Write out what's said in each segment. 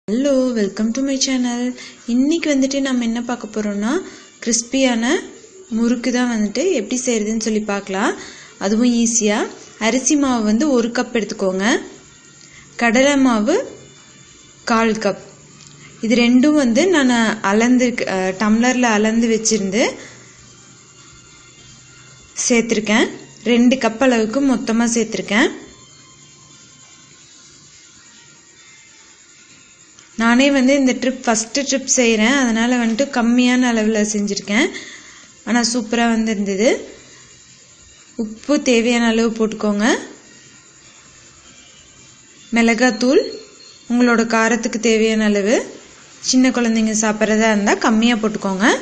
Hello, welcome to my channel. இன்னைக்கு வந்துட்டு நம்ம என்ன பார்க்க போகிறோம்னா கிறிஸ்பியான முறுக்கு தான் வந்துட்டு எப்படி செய்கிறதுன்னு சொல்லி பார்க்கலாம். அதுவும் ஈஸியாக. அரிசி மாவு வந்து 1 கப் எடுத்துக்கோங்க. கடலை மாவு 1/4 கப். இது ரெண்டும் வந்து நான் டம்ளரில் அளந்து வச்சுருந்து சேர்த்துருக்கேன். 2 கப் அளவுக்கு மொத்தமாக சேர்த்துருக்கேன். நானே வந்து இந்த ஃபஸ்ட்டு ட்ரிப் செய்கிறேன், அதனால் வந்துட்டு கம்மியான அளவில் செஞ்சுருக்கேன். ஆனால் சூப்பராக இருந்தது. உப்பு தேவையான அளவு போட்டுக்கோங்க. மிளகாத்தூள் உங்களோட காரத்துக்கு தேவையான அளவு. சின்ன குழந்தைங்க சாப்பிட்றதா இருந்தால் கம்மியாக போட்டுக்கோங்க.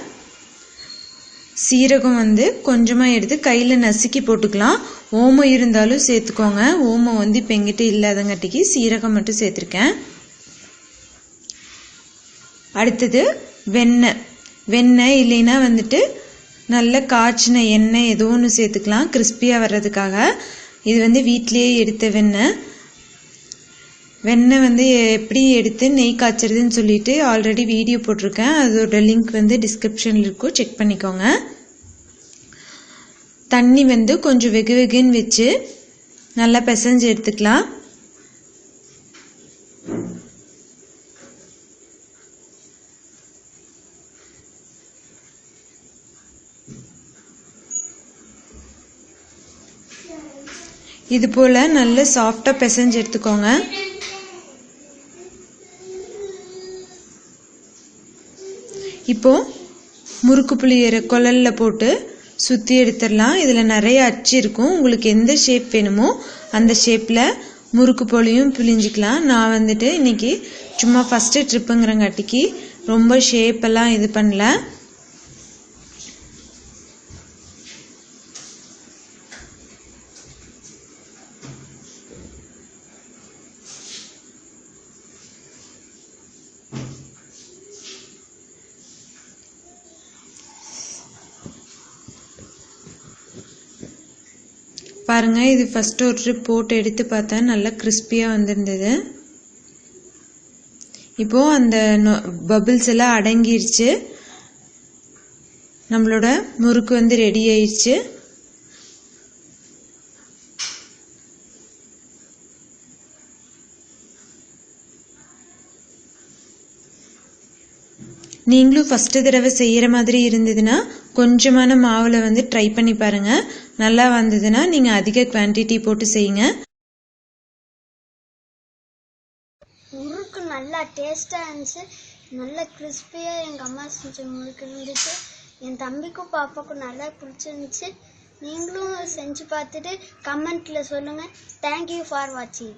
சீரகம் வந்து கொஞ்சமாக எடுத்து கையில் நசுக்கி போட்டுக்கலாம். ஓமம் இருந்தாலும் சேர்த்துக்கோங்க. ஓமம் வந்து இப்போ எங்கிட்ட இல்லாதங்காட்டிக்கு சீரகம் மட்டும் சேர்த்துருக்கேன். அடுத்தது வெண்ணெய் இல்லைன்னா வந்துட்டு நல்ல காய்ச்சின எண்ணெய் ஏதோ ஒன்று சேர்த்துக்கலாம் கிறிஸ்பியாக வர்றதுக்காக. இது வந்து வீட்டிலேயே எடுத்த வெண்ணெய் வந்து எப்படி எடுத்து நெய் காய்ச்சறதுன்னு சொல்லிட்டு ஆல்ரெடி வீடியோ போட்டிருக்கேன். அதோட லிங்க் வந்து டிஸ்கிரிப்ஷனில் இருக்கும், செக் பண்ணிக்கோங்க. தண்ணி வந்து கொஞ்சம் வெகுன்னு வச்சு நல்லா பிசைஞ்சு எடுத்துக்கலாம். இது போல் நல்ல சாஃப்டாக பிசைஞ்சு எடுத்துக்கோங்க. இப்போது முறுக்கு புளியற குழலில் போட்டு சுற்றி எடுத்துடலாம். இதில் நிறைய அச்சு இருக்கும். உங்களுக்கு எந்த ஷேப் வேணுமோ அந்த ஷேப்பில் முறுக்கு போலியும் புளிஞ்சிக்கலாம். நான் வந்துட்டு இன்றைக்கி சும்மா ஃபஸ்ட்டு ட்ரிப்புங்கிறங்காட்டிக்கு ரொம்ப ஷேப்பெல்லாம் இது பண்ணல. பாருங்க, இது ஃபர்ஸ்ட் ஒரு ட்ரிப் போட்டு எடுத்து பார்த்தேன், நல்லா கிறிஸ்பியாக வந்திருந்தது. இப்போ அந்த பபிள்ஸ் எல்லாம் அடங்கிருச்சு. நம்மளோட முறுக்கு வந்து ரெடி ஆயிடுச்சு. நீங்களும் ஃபஸ்ட்டு தடவை செய்கிற மாதிரி இருந்ததுன்னா கொஞ்சமான மாவில் வந்து ட்ரை பண்ணி பாருங்கள். நல்லா வந்ததுன்னா நீங்கள் அதிக குவான்டிட்டி போட்டு செய்யுங்க. முறுக்கு நல்லா டேஸ்ட்டாக இருந்துச்சு. நல்லா கிறிஸ்பியாக எங்கள் அம்மா செஞ்ச முறுக்கு இருந்துச்சு. என் தம்பிக்கும் பாப்பாவுக்கும் நல்லா பிடிச்சிருந்துச்சு. நீங்களும் செஞ்சு பார்த்துட்டு கமெண்ட்டில் சொல்லுங்கள். தேங்க்யூ ஃபார் வாட்சிங்.